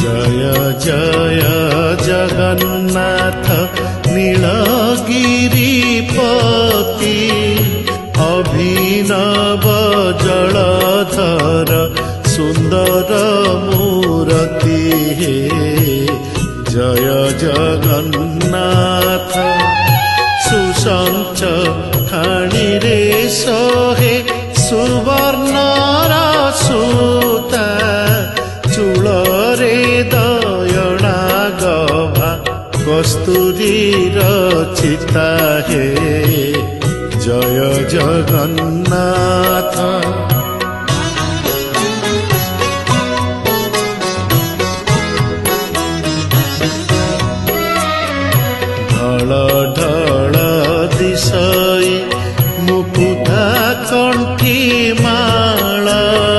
जय जय जगन्नाथ नीलगिरिपति अभिनव जलधर सुंदर मूर्ति जय जगन्नाथ सुसंच खाणी रे सोहे सुवर्णर सूता चूलरे दयना गभा कस्तूरीर चिता हे जय जगन्नाथ।